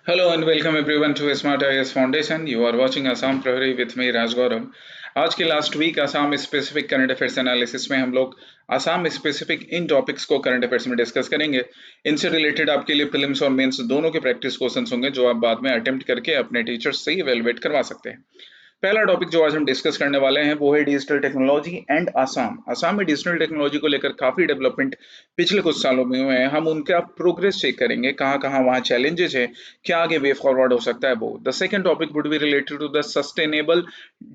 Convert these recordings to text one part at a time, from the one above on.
Hello and welcome everyone to Smart IS Foundation. You are watching Assam Prahari with me Raj Gaurav. आज के last week Assam specific current affairs analysis में हम लोग Assam specific इन topics को current affairs में discuss करेंगे। इनसे रिलेटेड आपके लिए प्रीलिम्स और मेंस दोनों के प्रैक्टिस क्वेश्चंस होंगे जो आप बाद में अटेम्प्ट करके अपने टीचर्स से इवेलुएट करवा सकते हैं। पहला टॉपिक जो आज हम डिस्कस करने वाले हैं वो है digital technology and Assam. Assam में डिजिटल टेक्नोलॉजी को लेकर काफी डेवलपमेंट पिछले कुछ सालों में हुए हैं। हम उनका प्रोग्रेस चेक करेंगे, कहाँ कहाँ वहाँ चैलेंजेस है, क्या आगे वे फॉरवर्ड हो सकता है वो। The second topic would be related to the sustainable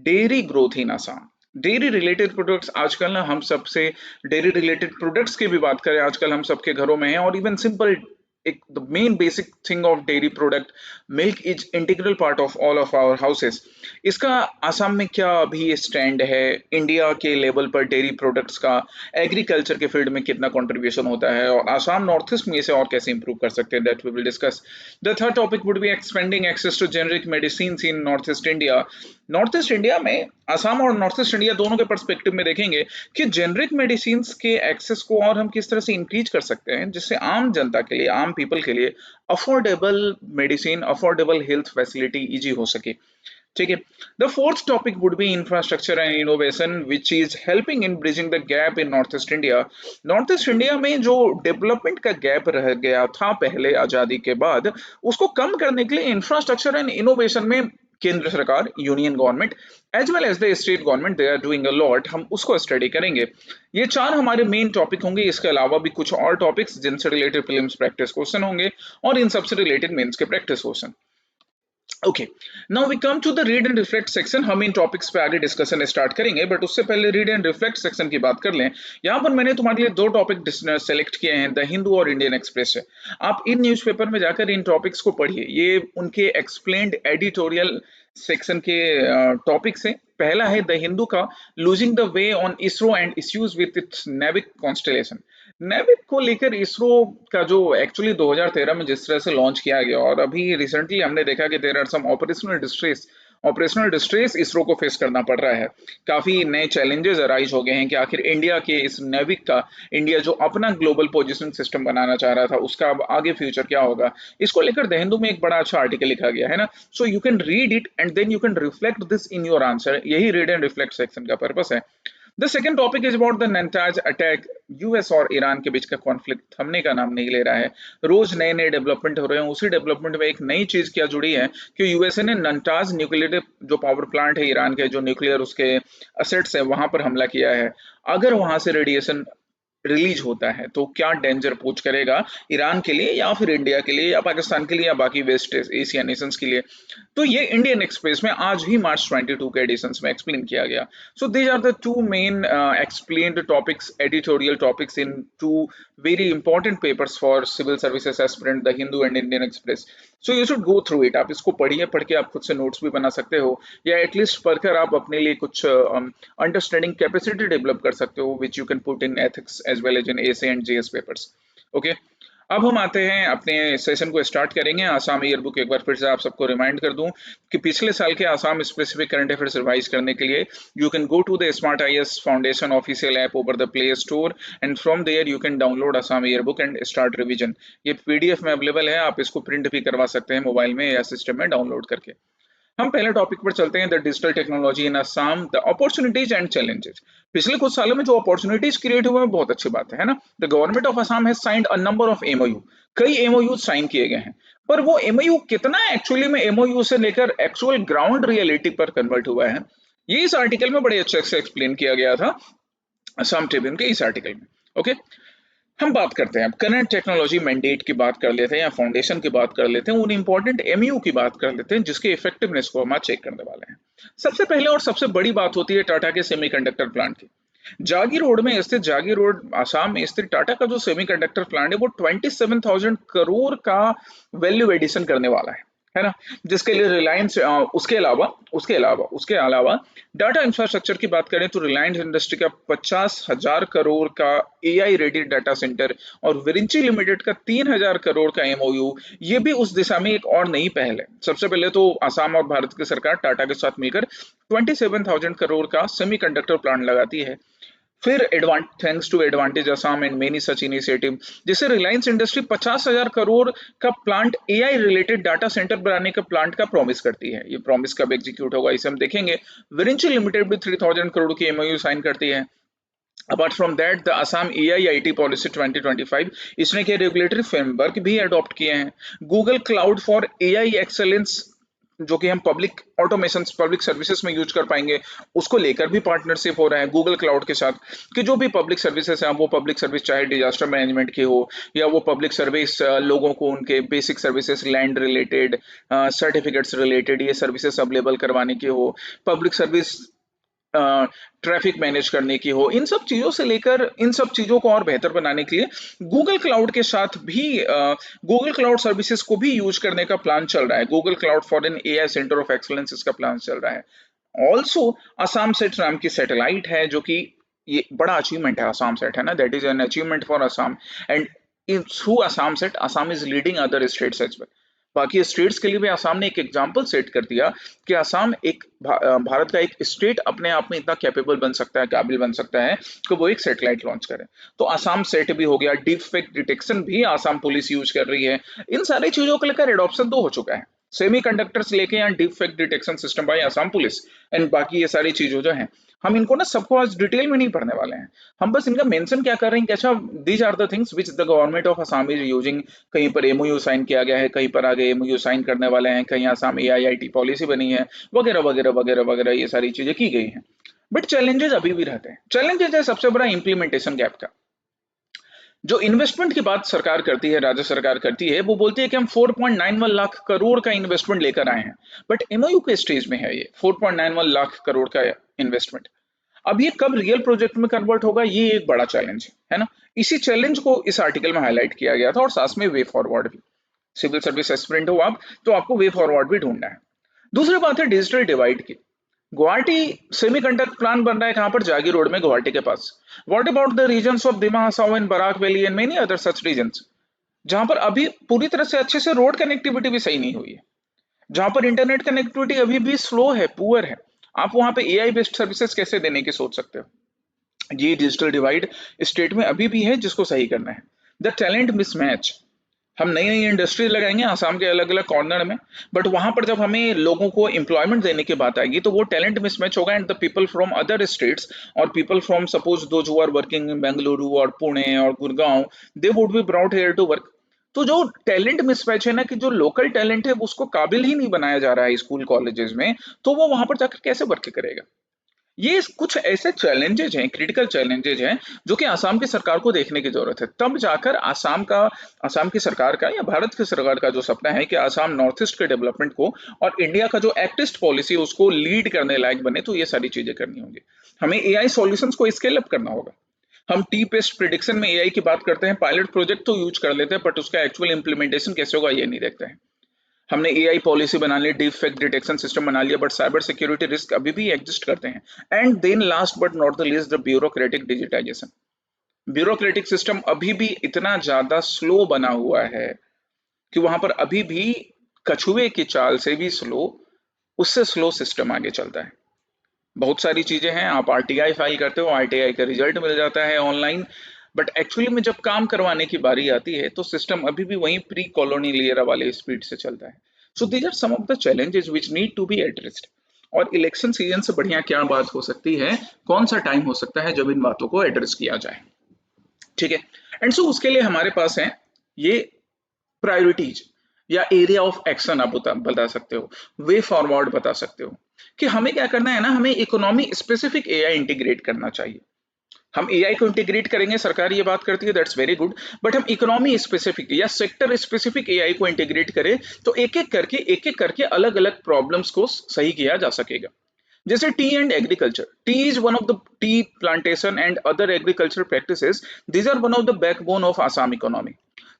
dairy growth in Assam. Dairy related products आजकल ना हम सबसे डेयरी रिलेटेड प्रोडक्ट्स की भी बात करें, आजकल हम सबके घरों में है। और इवन सिंपल एक the main basic thing of dairy product milk is integral part of all of our houses. इसका आसाम में क्या अभी स्टैंड है, इंडिया के लेवल पर डेयरी प्रोडक्ट्स का एग्रीकल्चर के फील्ड में कितना कंट्रीब्यूशन होता है, और आसाम नॉर्थ ईस्ट में इसे और कैसे इंप्रूव कर सकते हैं, that we will discuss. The third topic would be expanding access to generic medicine in north east India. North east India में आसाम और नॉर्थ ईस्ट इंडिया दोनों के पर्सपेक्टिव में देखेंगे कि जेनरिक मेडिसिन के एक्सेस को और हम किस तरह से इंक्रीज कर सकते हैं जिससे आम जनता के लिए, आम पीपल के लिए affordable medicine, affordable health facility easy हो सके। ठीक है। The fourth topic would B infrastructure and innovation which is helping in bridging the gap in north east India. North east India में जो डेवलपमेंट का गैप रह गया था पहले आजादी के बाद, उसको कम करने के लिए इंफ्रास्ट्रक्चर एंड इनोवेशन में केंद्र सरकार, union government as well as the state government, they are doing a lot. हम उसको स्टडी करेंगे। ये चार हमारे मेन टॉपिक होंगे। इसके अलावा भी कुछ और टॉपिक्स जिनसे रिलेटेड प्रीलिम्स प्रैक्टिस क्वेश्चन होंगे और इन सबसे रिलेटेड मेंस के practice question. Okay, now we come to the read and reflect section. हम इन टॉपिक्स पे आगे डिस्कशन स्टार्ट करेंगे, बट उससे पहले रीड एंड रिफ्लेक्ट सेक्शन की बात कर लें। यहाँ पर मैंने तुम्हारे लिए दो टॉपिक सेलेक्ट किए हैं, द हिंदू और इंडियन एक्सप्रेस से। आप इन न्यूज़पेपर में जाकर इन टॉपिक्स को पढ़िए। ये उनके एक्सप्लेन्ड एडिटोरियल सेक्शन के टॉपिक्स हैं। पहला है द हिंदू का, losing the way on ISRO and issues with its NavIC constellation. NavIC को लेकर इसरो का जो एक्चुअली 2013 में जिस तरह से लॉन्च किया गया, और अभी रिसेंटली हमने देखा कि there are some operational distress ISRO को फेस करना पड़ रहा है। काफी नए चैलेंजेस अराइज हो गए हैं कि आखिर इंडिया के इस नेविक का, इंडिया जो अपना ग्लोबल पोजिशनिंग सिस्टम बनाना चाह रहा था, उसका अब आगे फ्यूचर क्या होगा। इसको लेकर द हिंदू में एक बड़ा अच्छा आर्टिकल लिखा गया है ना। So you can read it and then you can reflect this in your answer. यही रीड एंड रिफ्लेक्ट सेक्शन का पर्पस है। The second topic is about the Natanz attack. US और ईरान के बीच का कॉन्फ्लिक्ट थमने का नाम नहीं ले रहा है। रोज नए नए डेवलपमेंट हो रहे हैं। उसी डेवलपमेंट में एक नई चीज क्या जुड़ी है कि यूएसए ने नैनताज न्यूक्लियर जो पावर प्लांट है ईरान के, जो न्यूक्लियर उसके असेट्स है, वहां पर हमला किया है। अगर वहां से रेडिएशन रिलीज होता है तो क्या डेंजर पोज करेगा ईरान के लिए, या फिर इंडिया के लिए, या पाकिस्तान के लिए, या बाकी वेस्ट एशिया नेशंस के लिए। तो ये इंडियन एक्सप्रेस में आज ही मार्च 22 के एडिशंस में एक्सप्लेन किया गया। So these are the two main explained topics, editorial topics in two very important papers for civil services aspirant, the Hindu and Indian Express. So you should go through it. आप इसको पढ़िए, पढ़ के आप खुद से नोट्स भी बना सकते हो, या एटलीस्ट पढ़कर आप अपने लिए कुछ अंडरस्टैंडिंग कैपेसिटी डेवलप कर सकते हो, which you can put in ethics as well as in essay and GS papers. Okay, अब हम आते हैं अपने सेशन को स्टार्ट करेंगे। आसाम ईयर बुक एक बार फिर से आप सबको रिमाइंड कर दूं कि पिछले साल के Assam specific current affairs revise करने के लिए you can go to the smart IAS foundation official app over the play store, and from there you can download Assam year book and start revision. ये पीडीएफ में अवेलेबल है, आप इसको print भी करवा सकते हैं मोबाइल में या सिस्टम में डाउनलोड करके। हम पहले टॉपिक पर चलते हैं, the digital technology in Assam, the opportunities and challenges. पिछले कुछ सालों में जो अपॉर्चुनिटीज क्रिएट हुए हैं, बहुत अच्छी बात है ना। The government of Assam has signed a number of MOU. कई एमओयू साइन किए गए हैं, पर वो एमओयू कितना एक्चुअली में एमओयू से लेकर एक्चुअल ग्राउंड रियलिटी पर कन्वर्ट हुआ है, ये इस आर्टिकल में बड़े अच्छे से एक्सप्लेन किया गया था, असम ट्रिब्यून के इस आर्टिकल में। ओके, हम बात करते हैं अब करंट टेक्नोलॉजी मैंडेट की बात कर लेते हैं, या फाउंडेशन की बात कर लेते हैं, उन इंपॉर्टेंट एमयू की बात कर लेते हैं जिसके इफेक्टिवनेस को हम आज चेक करने वाले हैं। सबसे पहले और सबसे बड़ी बात होती है टाटा के सेमीकंडक्टर प्लांट की। जागी रोड में स्थित, जागी रोड आसाम में स्थित टाटा का जो सेमीकंडक्टर प्लांट है वो 27,000 करोड़ का वैल्यू एडिशन करने वाला है ना। जिसके लिए रिलायंस, उसके अलावा डाटा इंफ्रास्ट्रक्चर की बात करें तो रिलायंस इंडस्ट्री का 50,000 करोड़ का एआई रेडी डाटा सेंटर, और विरिंची लिमिटेड का 3,000 करोड़ का एमओयू, ये भी उस दिशा में एक और नई पहल है। सबसे पहले तो आसाम और भारत की सरकार टाटा के साथ मिलकर 27,000 करोड़ का सेमीकंडक्टर प्लांट लगाती है। फिर thanks to advantage Assam and many such initiative, जैसे रिलायंस इंडस्ट्री 50,000 करोड़ का plant AI related data centre बनाने का प्लांट का प्रॉमिस करती है। ये प्रॉमिस कब एग्जीक्यूट होगा इसे हम देखेंगे। विरिंचल लिमिटेड भी 3,000 करोड़ की एमओयू साइन करती है। Apart from that the Assam AI IT policy 2025, इसने के रेगुलेटरी फ्रेमवर्क भी अडॉप्ट किए हैं। Google cloud for AI excellence, जो कि हम पब्लिक ऑटोमेशन पब्लिक सर्विसेज में यूज कर पाएंगे, उसको लेकर भी पार्टनरशिप हो रहा है गूगल क्लाउड के साथ, कि जो भी पब्लिक सर्विसेज है वो पब्लिक सर्विस चाहे डिजास्टर मैनेजमेंट की हो, या वो पब्लिक सर्विस लोगों को उनके basic services land related, certificates related ये सर्विसेज अवेलेबल करवाने की हो, पब्लिक सर्विस ट्रैफिक मैनेज करने की हो, इन सब चीजों से लेकर इन सब चीजों को और बेहतर बनाने के लिए गूगल क्लाउड के साथ भी गूगल क्लाउड सर्विसेज को भी यूज करने का प्लान चल रहा है। Google cloud for an AI centre of excellence इसका प्लान चल रहा है। ऑल्सो असम सेट नाम की सैटेलाइट है, जो कि ये बड़ा अचीवमेंट है असम सेट, है ना, that is an achievement for Assam. And through Assam set Assam is leading other states as well. बाकी स्टेट्स के लिए भी असम ने एक एग्जाम्पल सेट कर दिया कि असम एक भारत का एक स्टेट अपने आप में इतना कैपेबल बन सकता है, काबिल बन सकता है कि वो एक सैटेलाइट लॉन्च करे। तो असम सेट भी हो गया, डीप फेक डिटेक्शन भी असम पुलिस यूज कर रही है। इन सारी चीजों को लेकर एडॉप्शन तो हो चुका है, सेमी कंडक्टर्स लेके यहाँ deep fake detection system by Assam police and बाकी ये सारी चीजों जो है, हम इनको ना सबको आज डिटेल में नहीं पढ़ने वाले हैं। हम बस इनका मेंशन क्या कर रहे हैं कि अच्छा these are the things which the government of Assam is using. कहीं पर एमओयू साइन किया गया है, कहीं पर आगे एमओयू साइन करने वाले हैं, कहीं असम एआईआईटी पॉलिसी बनी है, वगैरह वगैरह वगैरह वगैरह, ये सारी चीजें की गई हैं। बट चैलेंजेस अभी भी रहते हैं। चैलेंजेस है सबसे बड़ा इम्प्लीमेंटेशन गैप का। जो इन्वेस्टमेंट की बात सरकार करती है, राज्य सरकार करती है, वो बोलती है कि हम 4.91 लाख करोड़ का इन्वेस्टमेंट लेकर आए हैं। बट एमओयू के स्टेज में है ये 4.91 लाख करोड़ का इन्वेस्टमेंट। अब ये कब रियल प्रोजेक्ट में कन्वर्ट होगा, ये एक बड़ा चैलेंज है ना। इसी चैलेंज को इस आर्टिकल में हाईलाइट किया गया था और साथ में वे फॉरवर्ड भी। सिविल सर्विस एस्पिरेंट हो आप तो आपको वे फॉरवर्ड भी ढूंढना है। दूसरी बात है डिजिटल डिवाइड की। गुवाहाटी सेमीकंडक्टर प्लांट बन रहा है कहां पर, जागी रोड में, गुवाहाटी के पास। What about the regions of Dima Hasao and Barak valley and many other such regions, जहां पर अभी पूरी तरह से अच्छे से रोड कनेक्टिविटी भी सही नहीं हुई है, जहां पर इंटरनेट कनेक्टिविटी अभी भी स्लो है, पुअर है। आप वहां पे एआई बेस्ड सर्विसेज कैसे देने की सोच सकते हो? ये डिजिटल डिवाइड स्टेट में अभी भी है, जिसको सही करना है। द टैलेंट मिसमैच, हम नई नई इंडस्ट्री लगाएंगे आसाम के अलग अलग कॉर्नर में, बट वहां पर जब हमें लोगों को एम्प्लॉयमेंट देने की बात आएगी तो वो टैलेंट मिसमैच होगा, and the people from other states और people from suppose those who are working in Bengaluru और पुणे और Gurgaon, they would be brought here to work. तो जो टैलेंट मिसमैच है ना, कि जो लोकल टैलेंट है उसको काबिल ही नहीं बनाया जा रहा है स्कूल कॉलेजेस में, तो वो वहां पर जाकर कैसे वर्क करेगा? ये कुछ ऐसे चैलेंजेज हैं, क्रिटिकल चैलेंजेज हैं, जो कि आसाम की सरकार को देखने की जरूरत है। तब जाकर आसाम की सरकार का या भारत की सरकार का जो सपना है कि आसाम नॉर्थ ईस्ट के डेवलपमेंट को और इंडिया का जो एक्ट ईस्ट पॉलिसी उसको लीड करने लायक बने, तो ये सारी चीजें करनी होंगी। हमें एआई सॉल्यूशंस को स्केल अप करना होगा। हम टी पेस्ट प्रिडिक्शन में एआई की बात करते हैं, पायलट प्रोजेक्ट तो यूज कर लेते हैं, बट उसका एक्चुअल इंप्लीमेंटेशन कैसे होगा ये नहीं देखते हैं। हमने एआई पॉलिसी बना ली, डीप फेक डिटेक्शन सिस्टम बना लिया, बट साइबर सिक्योरिटी रिस्क अभी भी एग्जिस्ट करते हैं। And then last but not the least the bureaucratic digitisation. Bureaucratic system अभी भी इतना ज्यादा स्लो बना हुआ है कि वहां पर अभी भी कछुए की चाल से भी स्लो, उससे स्लो सिस्टम आगे चलता है। बहुत सारी चीजें हैं, आप आरटीआई फाइल करते हो, आरटीआई का रिजल्ट मिल जाता है ऑनलाइन, बट एक्चुअली में जब काम करवाने की बारी आती है तो सिस्टम अभी भी वही प्री कॉलोनियल एरा वाले स्पीड से चलता है। So these are some of the challenges which need to be addressed. और इलेक्शन सीजन से बढ़िया क्या बात हो सकती है, कौन सा टाइम हो सकता है जब इन बातों को एड्रेस किया जाए। ठीक है। एंड सो उसके लिए हमारे पास है ये प्रायोरिटीज या एरिया ऑफ एक्शन, आप बता सकते हो, वे फॉरवर्ड बता सकते हो, कि हमें क्या करना है ना, हमें इकोनॉमी स्पेसिफिक एआई इंटीग्रेट करना चाहिए। हम एआई को इंटीग्रेट करेंगे, सरकार ये बात करती है, दैट्स वेरी गुड, बट हम इकोनॉमी स्पेसिफिक या सेक्टर स्पेसिफिक एआई को इंटीग्रेट करें तो एक एक करके अलग अलग प्रॉब्लम्स को सही किया जा सकेगा। जैसे tea and agriculture, tea is one of the tea plantation and other agriculture practices, these are one of the backbone of Assam economy.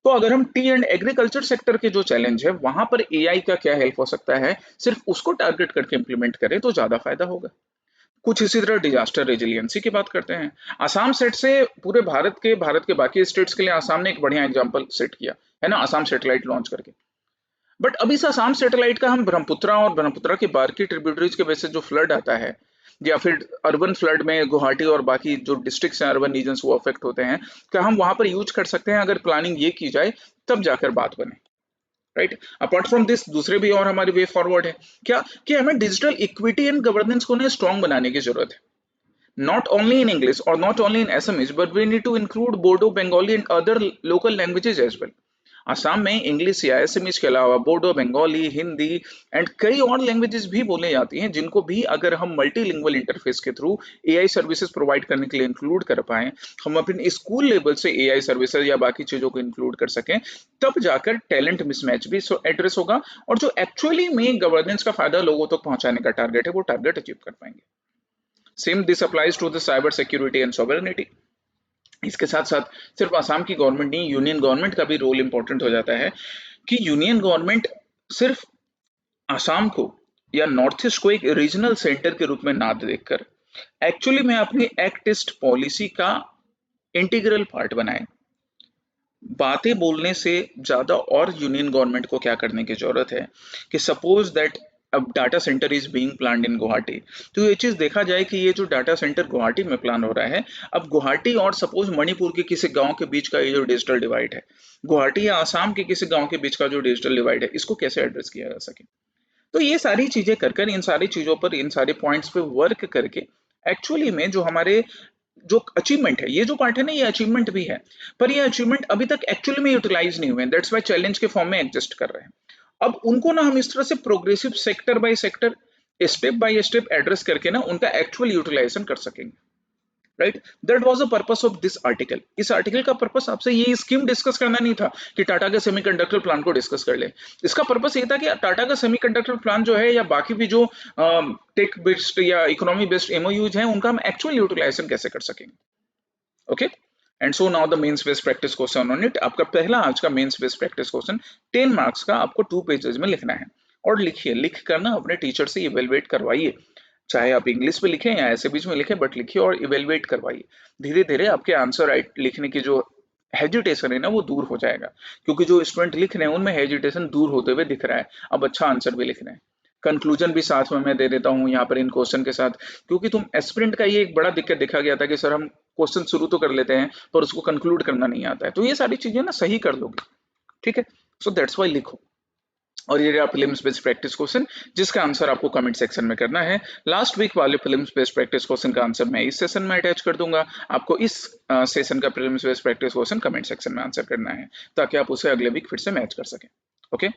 तो अगर हम टी एंड एग्रीकल्चर सेक्टर के जो चैलेंज है वहां पर एआई का क्या हेल्प हो सकता है, सिर्फ उसको टारगेट करके इंप्लीमेंट करें तो ज्यादा फायदा होगा। कुछ इसी तरह डिजास्टर रेजिलियंसी की बात करते हैं। आसाम सेट से पूरे भारत के बाकी स्टेट्स के लिए आसाम ने एक बढ़िया एग्जांपल सेट किया है ना, आसाम सैटेलाइट लॉन्च करके। बट अभी इस आसाम सैटेलाइट का हम ब्रह्मपुत्रा और ब्रह्मपुत्रा के बारकी ट्रिब्यूटरीज के वजह से जो फ्लड आता है, या फिर अर्बन फ्लड में गुवाहाटी और बाकी जो डिस्ट्रिक्ट्स हैं अर्बन रीजन्स वो अफेक्ट होते हैं, क्या हम वहां पर यूज कर सकते हैं? अगर प्लानिंग ये की जाए तब जाकर बात बने, राइट? अपार्ट फ्रॉम दिस दूसरे भी और हमारे वे फॉरवर्ड है क्या, कि हमें डिजिटल इक्विटी एंड गवर्नेंस को स्ट्रॉन्ग बनाने की जरूरत है, not only in English or not only in Assamese, but we need to include Bodo, Bengali and other local languages as well. Assam में इंग्लिश या एसएमएस के अलावा बोडो, बंगाली, हिंदी एंड कई और लैंग्वेजेस भी बोले जाती हैं, जिनको भी अगर हम मल्टीलिंगुअल इंटरफेस के थ्रू एआई सर्विसेज प्रोवाइड करने के लिए इंक्लूड कर पाएं, हम अपने स्कूल लेवल से एआई सर्विसेज या बाकी चीजों को इंक्लूड कर सकें, तब जाकर टैलेंट मिसमैच भी एड्रेस होगा और जो एक्चुअली में गवर्नेंस का फायदा लोगों तक पहुंचाने का टारगेट है वो टारगेट अचीव कर पाएंगे। Same this applies to the cyber security and sovereignty. इसके साथ साथ सिर्फ आसाम की गवर्नमेंट नहीं, यूनियन गवर्नमेंट का भी रोल इंपॉर्टेंट हो जाता है कि यूनियन गवर्नमेंट सिर्फ आसाम को या नॉर्थ ईस्ट को एक रीजनल सेंटर के रूप में ना देखकर एक्चुअली में अपनी एक्ट ईस्ट पॉलिसी का इंटीग्रल पार्ट बनाए। बातें बोलने से ज्यादा और यूनियन गवर्नमेंट को क्या करने की जरूरत है कि सपोज दैट अब data centre is being planned इन गुवाहाटी, तो ये चीज देखा जाए कि ये जो डाटा सेंटर गुवाहाटी में प्लान हो रहा है, अब गुवाहाटी और सपोज मणिपुर के किसी गांव के बीच का ये जो डिजिटल डिवाइड है, गुवाहाटी या आसाम के किसी गांव के बीच का जो डिजिटल डिवाइड है, इसको कैसे एड्रेस किया जा सके। तो ये सारी चीजें कर इन सारी चीजों पर, इन सारे पॉइंट्स पे वर्क करके एक्चुअली में जो हमारे जो अचीवमेंट है, ये जो पार्ट है ना, ये अचीवमेंट भी है, पर ये अचीवमेंट अभी तक एक्चुअली में यूटिलाइज नहीं हुए, दैट्स व्हाई चैलेंज के फॉर्म में एग्जिस्ट कर रहे हैं। अब उनको ना हम इस तरह से progressive sector by sector, step by step address करके ना उनका एक्चुअल यूटिलाइजेशन कर सकेंगे, right? That was the purpose of this article. इस आर्टिकल का पर्पस आपसे ये स्कीम डिस्कस करना नहीं था कि टाटा के सेमीकंडक्टर प्लान को डिस्कस कर ले। इसका पर्पस ये था कि टाटा का सेमीकंडक्टर प्लान जो है या बाकी भी जो टेक बेस्ड या इकोनॉमी बेस्ड एमओयूज हैं, उनका हम एक्चुअल यूटिलाइजेशन कैसे कर सकेंगे। Okay, and so now the mains based practice question on it. आपका पहला आज का mains based practice question 10 marks का, आपको 2 पेजेस में लिखना है और लिखिए, लिख कर ना अपने टीचर से इवेलुएट करवाइए, चाहे आप इंग्लिश में लिखें या ऐसे बीच में लिखें, बट लिखिए और इवेलुएट करवाइए। धीरे धीरे आपके आंसर राइट लिखने की जो हेजिटेशन है ना वो दूर हो जाएगा, क्योंकि जो स्टूडेंट लिख रहे हैं उनमें हेजिटेशन दूर होते हुए दिख रहा है, अब अच्छा आंसर भी लिख रहे हैं। कंक्लूजन भी साथ में मैं दे देता हूँ यहाँ पर इन क्वेश्चन के साथ, क्योंकि तुम एस्पिरेंट का ये एक बड़ा दिक्कत देखा गया था कि सर हम क्वेश्चन शुरू तो कर लेते हैं पर उसको कंक्लूड करना नहीं आता है, तो ये सारी चीजें ना सही कर लोगे, ठीक है? सो दैट्स वाई लिखो। और ये रहा प्रीलिम्स बेस्ड प्रैक्टिस क्वेश्चन, जिसका आंसर आपको कमेंट सेक्शन में करना है। लास्ट वीक वाले प्रीलिम्स बेस्ड प्रैक्टिस क्वेश्चन का आंसर मैं इस सेशन में अटैच कर दूंगा, आपको इस सेशन का prelims based practice question comment section में आंसर करना है, ताकि आप उसे अगले वीक फिर से मैच कर सकें। Okay,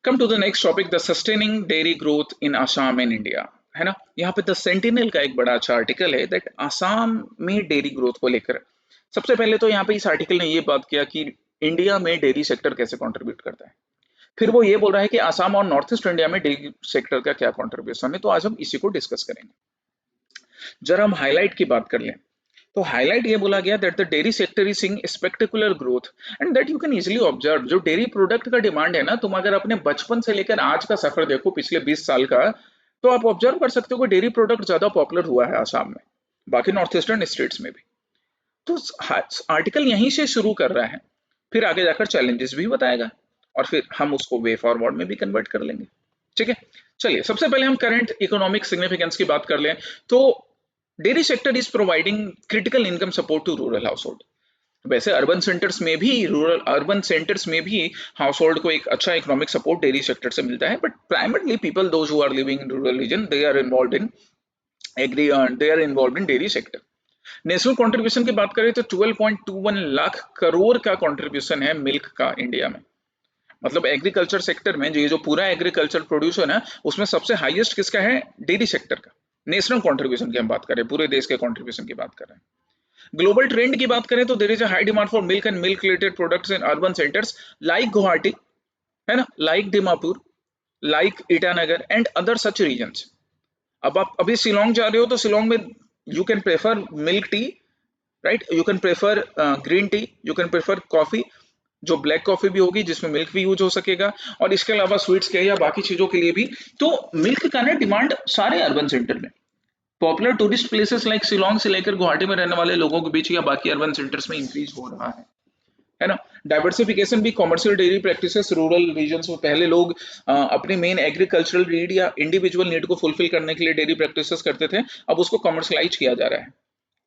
come to the next topic, the sustaining dairy growth in Assam and India, है ना? यहाँ पे द सेंटिनल का एक बड़ा अच्छा आर्टिकल है दैट आसाम में डेयरी ग्रोथ को लेकर। सबसे पहले तो यहाँ पे इस आर्टिकल ने ये बात किया कि इंडिया में डेयरी सेक्टर कैसे कंट्रीब्यूट करता है, फिर वो ये बोल रहा है कि आसाम और नॉर्थ ईस्ट इंडिया में डेयरी सेक्टर का क्या कंट्रीब्यूशन है, तो आज हम इसी को डिस्कस करेंगे। जरा हम हाईलाइट की बात कर लें, तो हाईलाइट ये बोला गया that the dairy sector is seeing spectacular growth and that you can easily observe. जो डेयरी प्रोडक्ट का डिमांड है ना, तुम अगर अपने बचपन से लेकर आज का सफर देखो पिछले 20 साल का, तो आप ऑब्जर्व कर सकते हो कि डेयरी प्रोडक्ट ज्यादा पॉपुलर हुआ है आसाम में, बाकी नॉर्थ ईस्टर्न स्टेट्स में भी। तो आर्टिकल यहीं से शुरू कर रहा है, फिर आगे जाकर चैलेंजेस भी बताएगा और फिर हम उसको वे फॉरवर्ड में भी कन्वर्ट कर लेंगे, ठीक है? चलिए, सबसे पहले हम करंट इकोनॉमिक सिग्निफिकेंस की बात कर लें, तो dairy sector is providing critical income support to rural household. वैसे अर्बन सेंटर्स में भी हाउस होल्ड को एक अच्छा इकोनॉमिक सपोर्ट डेयरी सेक्टर से मिलता है, but primarily people those who are living in rural region, they are involved in dairy sector. National contribution की बात करें तो 12.21 लाख करोड़ का कंट्रीब्यूशन है मिल्क का इंडिया में। मतलब एग्रीकल्चर सेक्टर में जो पूरा एग्रीकल्चर प्रोड्यूसर है, उसमें सबसे हाईएस्ट किसका है? डेयरी सेक्टर का। नेशनल कंट्रीब्यूशन की हम बात करें, पूरे देश के कंट्रीब्यूशन की बात कर रहे हैं। ग्लोबल ट्रेंड की बात करें तो there is a high demand for milk and milk related products in urban centres like Guwahati, है ना, like Dimapur, like Itanagar and other such regions. अब आप अभी शिलोंग जा रहे हो तो शिलोंग में you can prefer milk tea, right? You can prefer green tea, you can prefer coffee, जो ब्लैक कॉफी भी होगी जिसमें मिल्क भी यूज हो सकेगा, और इसके अलावा स्वीट्स के या बाकी चीजों के लिए भी। तो मिल्क का ना डिमांड सारे अर्बन सेंटर में, popular tourist places like Shillong से लेकर गुवाहाटी में रहने वाले लोगों के बीच या बाकी अर्बन सेंटर्स में इंक्रीज हो रहा है ना? डाइवर्सिफिकेशन भी, commercial dairy practices rural regions में पहले लोग अपने मेन एग्रीकल्चरल नीड या इंडिविजुअल नीड को फुलफिल करने के लिए डेयरी प्रैक्टिसेस करते थे, अब उसको कमर्शलाइज किया जा रहा है।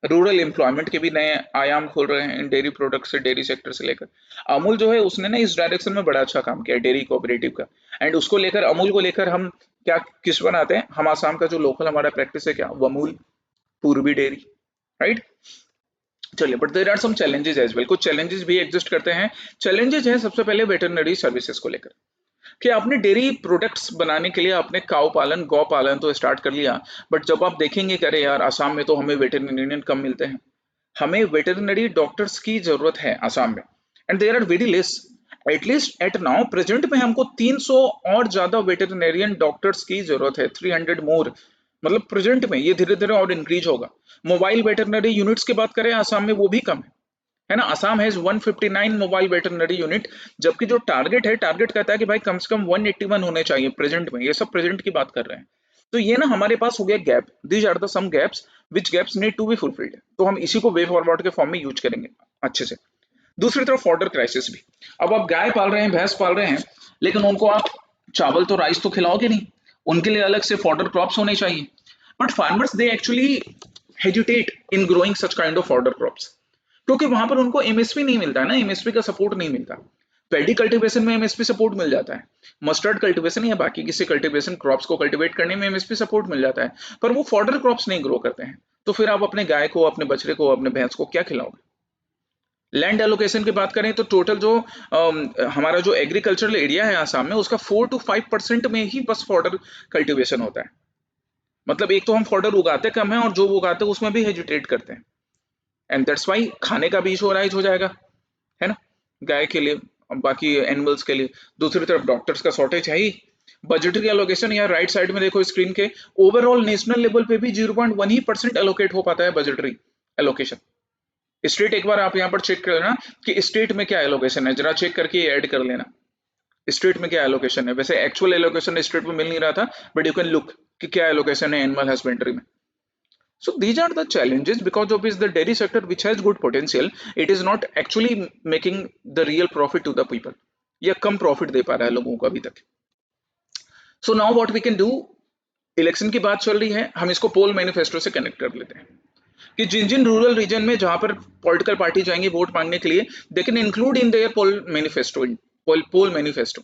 रूरल एम्प्लॉयमेंट के भी नए आयाम खोल रहे हैं डेयरी प्रोडक्ट से, डेयरी सेक्टर से लेकर। अमूल जो है उसने ना इस डायरेक्शन में बड़ा अच्छा काम किया है डेयरी कोऑपरेटिव का। एंड उसको लेकर, अमूल को लेकर हम क्या किस बनाते हैं, हम आसाम का जो लोकल हमारा प्रैक्टिस है क्या, वो अमूल पूर्वी डेयरी, राइट। चलिए, but there are some challenges as well, कुछ चैलेंजेस भी एग्जिस्ट करते हैं। चैलेंजेस है सबसे पहले वेटरनरी सर्विसेज को लेकर, कि आपने डेयरी प्रोडक्ट्स बनाने के लिए आपने काऊ पालन, गौ पालन तो स्टार्ट कर लिया, बट जब आप देखेंगे कि अरे यार आसाम में तो हमें वेटरनरियन कम मिलते हैं, हमें वेटरनरी डॉक्टर्स की जरूरत है आसाम में, and there are very less. At least at now present में हमको 300 और ज्यादा वेटरनरियन डॉक्टर्स की जरूरत है, 300 मोर, मतलब प्रेजेंट में, ये धीरे धीरे और इंक्रीज होगा। मोबाइल वेटरनरी यूनिट्स की बात करें आसाम में, वो भी कम है ना। Assam has 159 mobile veterinary unit, जबकि जो टारगेट है, टारगेट कहता है कि भाई कम से कम 181 होने चाहिए प्रेजेंट में, ये सब प्रेजेंट की बात कर रहे हैं। तो ये ना हमारे पास हो गया gap, these are the some gaps which gaps need to be fulfilled, तो हम इसी को वे फॉरवर्ड के फॉर्म में यूज करेंगे अच्छे से। दूसरी तरफ फॉर्डर क्राइसिस भी, अब आप गाय पाल रहे हैं, भैंस पाल रहे हैं, लेकिन उनको आप चावल तो, राइस तो खिलाओगे नहीं, उनके लिए अलग से फॉर्डर क्रॉप्स होने चाहिए। But farmers they actually hesitate in growing such kind of fodder crops, क्योंकि वहां पर उनको एमएसपी नहीं मिलता है ना, एमएसपी का सपोर्ट नहीं मिलता। पेडी कल्टीवेशन में एमएसपी सपोर्ट मिल जाता है, मस्टर्ड कल्टीवेशन या बाकी किसी कल्टीवेशन क्रॉप्स को कल्टीवेट करने में एमएसपी सपोर्ट मिल जाता है, पर वो फॉर्डर क्रॉप्स नहीं ग्रो करते हैं। तो फिर आप अपने गाय को, अपने बछड़े को, अपने भैंस को क्या खिलाओगे। लैंड एलोकेशन की बात करें तो टोटल जो हमारा जो एग्रीकल्चरल एरिया है आसाम में, उसका 4 to 5% में ही बस फॉर्डर कल्टीवेशन होता है। मतलब एक तो हम फॉर्डर उगाते कम है, और जो उगाते हैं उसमें भी हेजिटेट करते हैं, एंड दैट्स वाई खाने का भी इशू हो जाएगा, है ना, गाय के लिए, बाकी एनिमल्स के लिए। दूसरी तरफ डॉक्टर्स का शॉर्टेज है ही। बजटरी एलोकेशन, या राइट साइड में देखो स्क्रीन के, ओवरऑल नेशनल लेवल पे भी 0.1% एलोकेट हो पाता है बजटरी एलोकेशन। स्टेट एक बार आप यहाँ पर चेक कर लेना कि स्टेट में क्या एलोकेशन है, जरा चेक करके ऐड कर लेना स्टेट में क्या एलोकेशन है। वैसे एक्चुअल एलोकेशन स्टेट में मिल नहीं रहा था, बट यू कैन लुक कि क्या एलोकेशन है एनिमल हस्बेंड्री में। So these are the challenges, because of is the dairy sector which has good potential, it is not actually making the real profit to the people, या कम profit दे पा रहा है लोगों को अभी तक। So now what we can do, election की बात चल रही है, हम इसको पोल मैनिफेस्टो से कनेक्ट कर लेते हैं, कि जिन जिन रूरल रीजन में जहां पर पॉलिटिकल पार्टी जाएंगे वोट मांगने के लिए, they can include in their poll manifesto.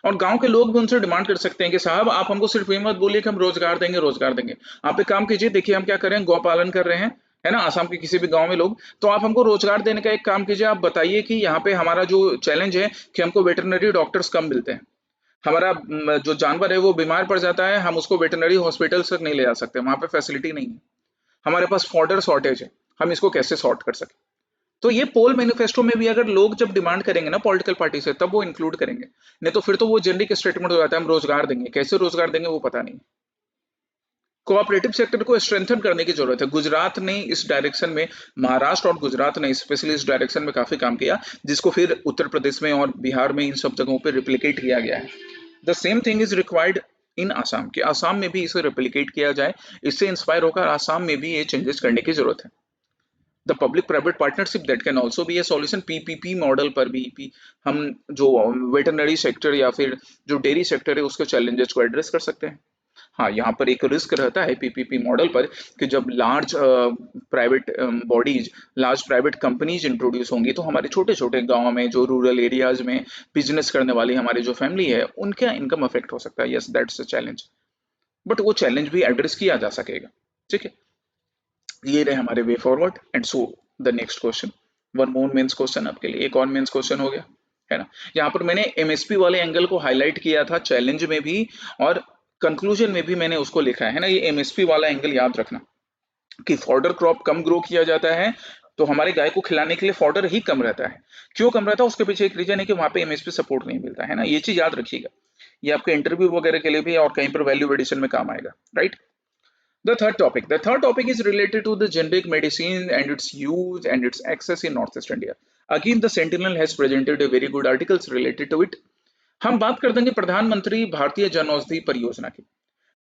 और गांव के लोग भी उनसे डिमांड कर सकते हैं कि साहब आप हमको सिर्फ ये मत बोलिए कि हम रोजगार देंगे, रोजगार देंगे। आप एक काम कीजिए, देखिए हम क्या कर रहे हैं, गौ पालन कर रहे हैं, है ना, आसाम के किसी भी गांव में लोग, तो आप हमको रोजगार देने का एक काम कीजिए, आप बताइए कि यहाँ पे हमारा जो चैलेंज है कि हमको वेटरनरी डॉक्टर्स कम मिलते हैं, हमारा जो जानवर है वो बीमार पड़ जाता है, हम उसको वेटरनरी हॉस्पिटल तक नहीं ले जा सकते, वहां पे फैसिलिटी नहीं है, हमारे पास फॉडर शॉर्टेज है, हम इसको कैसे सॉर्ट कर सकें। तो ये पोल मैनिफेस्टो में भी अगर लोग जब डिमांड करेंगे ना पॉलिटिकल पार्टी से, तब वो इंक्लूड करेंगे, नहीं तो फिर तो वो जेनरिक स्टेटमेंट हो जाता है हम रोजगार देंगे, कैसे रोजगार देंगे वो पता नहीं। कोऑपरेटिव सेक्टर को स्ट्रेंथन करने की जरूरत है, गुजरात ने इस डायरेक्शन में, महाराष्ट्र और गुजरात ने स्पेशली इस डायरेक्शन में काफी काम किया, जिसको फिर उत्तर प्रदेश में और बिहार में इन सब जगहों पे रिप्लिकेट किया गया है। The same thing is required in Assam, कि आसाम में भी इसे रिप्लिकेट किया जाए, इससे इंस्पायर होकर आसाम में भी ये चेंजेस करने की जरूरत है। The public private partnership that can also be A solution, PPP model पर भी हम जो वेटरनरी सेक्टर या फिर जो डेयरी सेक्टर है उसके चैलेंजेस को एड्रेस कर सकते हैं। हाँ, यहाँ पर एक रिस्क रहता है पीपीपी मॉडल पर, कि जब large private bodies, large private companies introduce होंगी, तो हमारे छोटे छोटे गांव में, जो रूरल एरियाज में बिजनेस करने वाली हमारी जो फैमिली है, उनका इनकम अफेक्ट हो सकता है। Yes, that's a challenge, but वो चैलेंज भी एड्रेस किया जा सकेगा। ठीक है, ये रहे हमारे way forward. And so the next question, one more mains question आपके लिए, एक और मेंस क्वेश्चन हो गया, है ना। यहाँ पर मैंने एमएसपी वाले एंगल को हाईलाइट किया था चैलेंज में भी, और कंक्लूजन में भी मैंने उसको लिखा है ना, ये एमएसपी वाला एंगल याद रखना, कि फॉर्डर क्रॉप कम ग्रो किया जाता है, तो हमारे गाय को खिलाने के लिए फॉर्डर ही कम रहता है। क्यों कम रहता है, उसके पीछे एक रीजन है कि वहां पे एमएसपी सपोर्ट नहीं मिलता है ना, ये चीज याद रखिएगा, ये आपके इंटरव्यू वगैरह के लिए भी और कहीं पर वैल्यू एडिशन में काम आएगा, right. The third topic is related to the generic medicine and its use and its access in Northeast India. Again, the Sentinel has presented a very good articles related to it. हम बात कर देंगे प्रधानमंत्री भारतीय जन औषधि परियोजना की।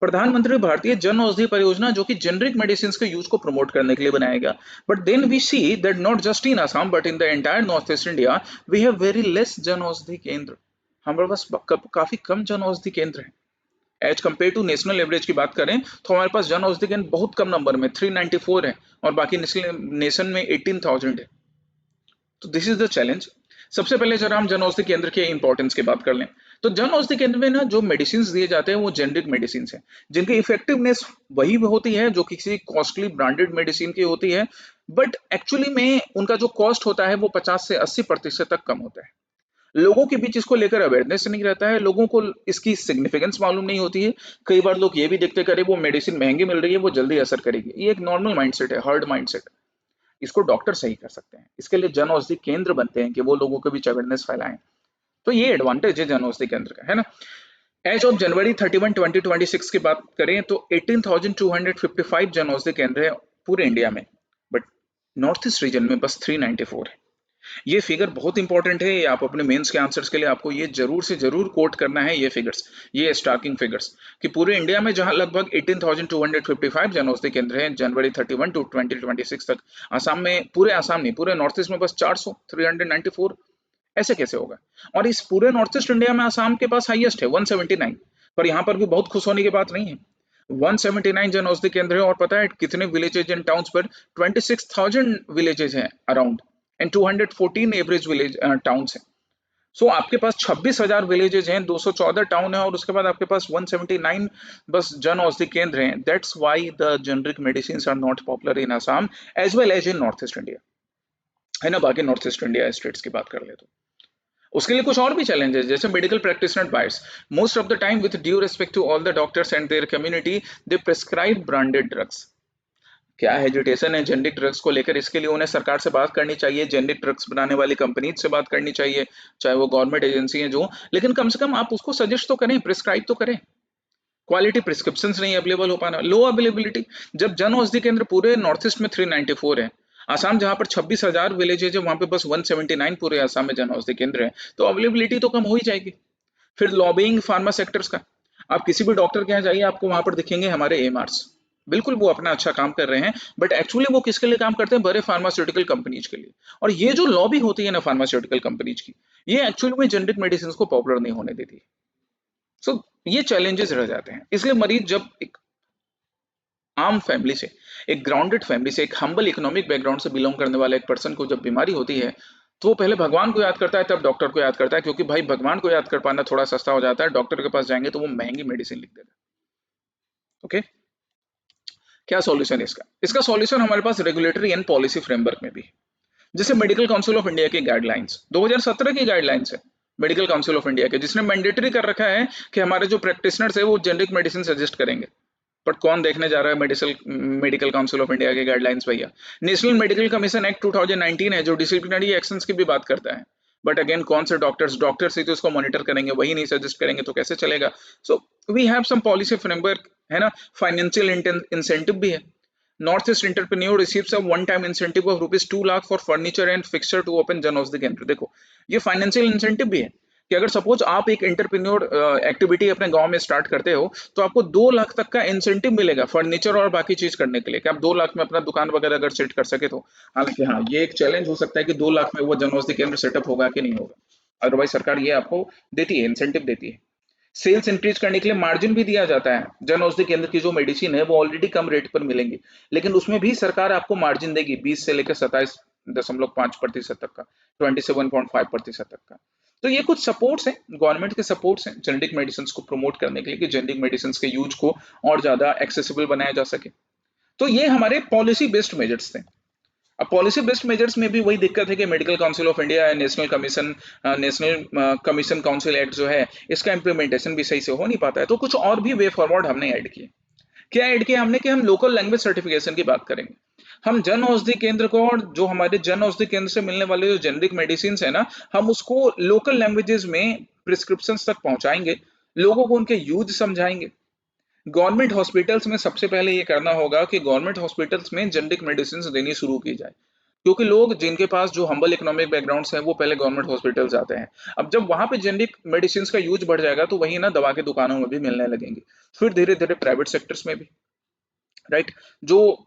प्रधानमंत्री भारतीय जन औषधि परियोजना जो कि जेनरिक मेडिसिन के यूज को प्रमोट करने के लिए बनाया गया। But then we see that not just in Assam but in the entire north east India we have very less Jan Aushadhi केंद्र। हमारे पास काफी कम जन औषधि केंद्र है। As compare to national average की बात करें तो हमारे पास जन औषधि केंद्र बहुत कम नंबर में 394 है और बाकी नेशन में 18,000 है। तो दिस इज द चैलेंज। सबसे पहले जरा हम जन औषधि केंद्र के इंपॉर्टेंस की बात कर लें तो जन औषधि केंद्र में ना जो मेडिसिन दिए जाते हैं वो जेनरिक मेडिसिन है जिनकी इफेक्टिवनेस वही होती है जो किसी कॉस्टली ब्रांडेड मेडिसिन की होती है। बट एक्चुअली में उनका जो कॉस्ट होता है वो 50 से 80% तक कम होता है। लोगों के बीच इसको लेकर अवेयरनेस नहीं रहता है, लोगों को इसकी सिग्निफिकेंस मालूम नहीं होती है। कई बार लोग ये भी देखते करे वो मेडिसिन महंगी मिल रही है वो जल्दी असर करेगी, ये एक नॉर्मल माइंडसेट है, हर्ड माइंडसेट। इसको डॉक्टर सही कर सकते हैं, इसके लिए जन औषधि केंद्र बनते हैं कि वो लोगों के बीच अवेयरनेस फैलाएं। तो ये एडवांटेज है जन औषधि केंद्र का, है ना। एज ऑफ जनवरी 31 2026 की बात करें तो 18,255 जन औषधि केंद्र है पूरे इंडिया में। बट नॉर्थ ईस्ट रीजन में बस 394 है। ये फिगर बहुत इंपॉर्टेंट है, ये आप अपने मेंस के आंसर्स के लिए आपको ये जरूर से जरूर कोट करना है। ये फिगर्स, ये स्टार्किंग फिगर्स कि पूरे इंडिया में जहां लगभग 18,255 जन औषधि केंद्र हैं जनवरी 31 टू 2026 तक, आसाम में, पूरे आसाम नहीं पूरे नॉर्थ ईस्ट में बस 400, 394। ऐसे कैसे होगा? और इस पूरे नॉर्थ ईस्ट इंडिया में आसाम के पास हाईएस्ट है 179। पर यहाँ पर भी बहुत खुश होने की बात नहीं है। 179 जन औषधि केंद्र है और पता है कितने विलेजेज एंड टाउन्स पर? 26,000 विलेजेज हैं around and 214 average village towns हैं। सो आपके पास 26,000 विलेजेज हैं, 214 टाउन है और उसके बाद आपके पास 179 बस जन औषधि केंद्र हैं। That's why the generic medicine are not popular in Assam as well as in north east India, है ना। बाकी नॉर्थ ईस्ट इंडिया स्टेट्स की बात कर ले तो उसके लिए कुछ और भी चैलेंजेस जैसे medical practitioner bias. Most of the time with due respect to all the doctors and their community they prescribe branded drugs. क्या हेजिटेशन है जेनरिक ड्रग्स को लेकर? इसके लिए उन्हें सरकार से बात करनी चाहिए, जेनरिक ड्रग्स बनाने वाली कंपनीज से बात करनी चाहिए, चाहे वो गवर्नमेंट एजेंसी है जो, लेकिन कम से कम आप उसको सजेस्ट तो करें, प्रिस्क्राइब तो करें। क्वालिटी प्रिस्क्रिप्शन नहीं अवेलेबल हो पाना, लो अवेलेबिलिटी। जब जन औषधि केंद्र पूरे नॉर्थ ईस्ट में 394 है, आसाम जहां पर 26,000 विलेजेज है वहां पे बस 179 पूरे आसाम में जन औषधि केंद्र है, तो अवेलेबिलिटी तो कम हो ही जाएगी। फिर लॉबिंग फार्मा सेक्टर्स का, आप किसी भी डॉक्टर के यहाँ जाइए आपको वहां पर दिखेंगे हमारे एमआरस, बिल्कुल वो अपना अच्छा काम कर रहे हैं, बट एक्चुअली वो किसके लिए काम करते हैं? बड़े फार्मास्यूटिकल कंपनीज के लिए। और ये जो लॉबी होती है ना फार्मास्यूटिकल कंपनीज की, ये एक्चुअली में जेनरिक मेडिसिन को पॉपुलर नहीं होने देती। सो ये चैलेंजेस रह जाते हैं। इसलिए मरीज जब एक आम फैमिली से, एक ग्राउंडेड फैमिली से, एक हम्बल इकोनॉमिक बैकग्राउंड से बिलोंग करने वाले एक पर्सन को जब बीमारी होती है तो वो पहले भगवान को याद करता है तब डॉक्टर को याद करता है, क्योंकि भाई भगवान को याद कर पाना थोड़ा सस्ता हो जाता है, डॉक्टर के पास जाएंगे तो वो महंगी मेडिसिन लिख देगा। ओके, क्या सॉल्यूशन है इसका? इसका सॉल्यूशन हमारे पास रेगुलेटरी एंड पॉलिसी फ्रेमवर्क में भी है। जैसे मेडिकल काउंसिल ऑफ इंडिया की गाइडलाइंस 2017 की गाइडलाइंस है मेडिकल काउंसिल ऑफ इंडिया के, जिसने मैंडेटरी कर रखा है कि हमारे जो प्रैक्टिशनर्स है वो जेनरिक मेडिसिन सजेस्ट करेंगे। बट कौन देखने जा रहा है मेडिकल काउंसिल ऑफ इंडिया के गाइडलाइंस भैया? नेशनल मेडिकल कमीशन एक्ट 2019 है जो डिसिप्लिनरी एक्शंस की भी बात करता है। बट अगेन कौन से डॉक्टर्स ही तो इसको मॉनिटर करेंगे, वही नहीं सजेस्ट करेंगे तो कैसे चलेगा? So we have some policy framework, है ना। फाइनेंशियल इंसेंटिव भी है। North east entrepreneur receives a one time incentive of rupees 2 lakh for furniture and fixture to open Jan Aushadhi केंद्र। देखो ये फाइनेंशियल इंसेंटिव भी है कि अगर सपोज आप एक एंटरप्रेन्योर एक्टिविटी अपने गांव में स्टार्ट करते हो तो आपको 2 लाख तक का इंसेंटिव मिलेगा फर्नीचर और बाकी चीज करने के लिए, कि आप 2 लाख में अपना दुकान वगैरह अगर सेट कर सके तो। हालांकि हाँ, ये एक चैलेंज हो सकता है कि 2 लाख में वो जन औषधि केंद्र सेटअप होगा कि नहीं होगा। अदरवाइज सरकार ये आपको देती है, इंसेंटिव देती है। सेल्स इंक्रीज करने के लिए मार्जिन भी दिया जाता है। जन औषधि केंद्र की जो मेडिसिन है वो ऑलरेडी कम रेट पर मिलेंगी, लेकिन उसमें भी सरकार आपको मार्जिन देगी 20 से लेकर 27.5% तक का, 27.5% तक का। तो ये कुछ सपोर्ट्स हैं, गवर्नमेंट के सपोर्ट्स हैं जेनेरिक मेडिसिन को प्रमोट करने के लिए कि जेनेरिक मेडिसिन के यूज को और ज्यादा एक्सेसिबल बनाया जा सके। तो ये हमारे पॉलिसी बेस्ड मेजर्स थे। अब पॉलिसी बेस्ड मेजर्स में भी वही दिक्कत है कि मेडिकल काउंसिल ऑफ इंडिया है, नेशनल कमीशन काउंसिल एक्ट जो है, इसका इम्प्लीमेंटेशन भी सही से हो नहीं पाता है। तो कुछ और भी वे फॉरवर्ड हमने ऐड किए। क्या ऐड किया हमने? कि हम लोकल लैंग्वेज सर्टिफिकेशन की बात करेंगे। हम जन औषधि केंद्र को और जो हमारे जन औषधि केंद्र से मिलने वाले जो जेनरिक मेडिसिन है ना, हम उसको लोकल लैंग्वेजेस में प्रिस्क्रिप्शन तक पहुंचाएंगे, लोगों को उनके यूज समझाएंगे। गवर्नमेंट हॉस्पिटल्स में सबसे पहले ये करना होगा कि गवर्नमेंट हॉस्पिटल्स में जेनरिक मेडिसिन देनी शुरू की जाए। क्योंकि लोग जिनके पास जो हम्बल इकोनॉमिक बैकग्राउंड्स हैं वो पहले गवर्नमेंट हॉस्पिटल जाते हैं। अब जब वहां पे जेनरिक मेडिसिन का यूज बढ़ जाएगा तो वही ना दवा की दुकानों में भी मिलने लगेंगी, फिर धीरे धीरे प्राइवेट सेक्टर्स में भी, राइट। जो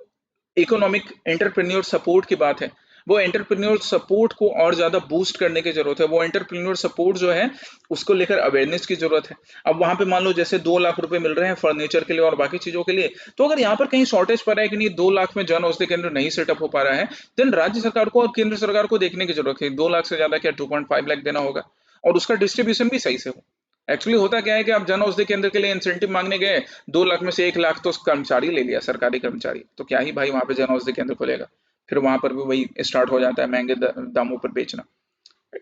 इकोनॉमिक एंटरप्रेन्योर सपोर्ट की बात है, वो एंटरप्रेन्योर सपोर्ट को और ज्यादा बूस्ट करने की जरूरत है। वो एंटरप्रेन्योर सपोर्ट जो है उसको लेकर अवेयरनेस की जरूरत है। अब वहां पे मान लो जैसे 2 लाख रुपए मिल रहे हैं फर्नीचर के लिए और बाकी चीजों के लिए, तो अगर यहाँ पर कहीं शॉर्टेज पड़ रहा है कि नहीं 2 लाख में जन औषधि केंद्र नहीं सेटअप हो पा रहा है, देन राज्य सरकार को और केंद्र सरकार को देखने की जरूरत है। 2 लाख से ज्यादा क्या 2.5 लाख देना होगा, और उसका डिस्ट्रीब्यूशन भी सही से हो। एक्चुअली होता क्या है कि आप जन औषधि केंद्र के लिए इंसेंटिव मांगने गए, 2 लाख में से 1 लाख तो कर्मचारी ले लिया, सरकारी कर्मचारी, तो क्या ही भाई वहां पे जन औषधि केंद्र खुलेगा। फिर वहां पर भी वही स्टार्ट हो जाता है महंगे दामों पर बेचना।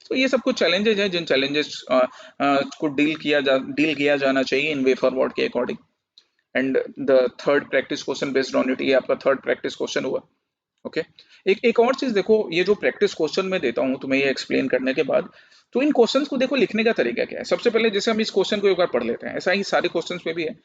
तो ये सब कुछ चैलेंजेस हैं जिन चैलेंजेस को डील किया जाना चाहिए इन वे फॉरवर्ड के according. And the third practice question based on it, ये आपका थर्ड प्रैक्टिस क्वेश्चन हुआ। ओके। एक और चीज देखो, ये जो प्रैक्टिस क्वेश्चन मैं देता हूँ तुम्हें ये एक्सप्लेन करने के बाद, तो इन क्वेश्चंस को देखो लिखने का तरीका क्या है। सबसे पहले जैसे हम इस क्वेश्चन को एक बार पढ़ लेते हैं, ऐसा ही सारे क्वेश्चंस में भी है।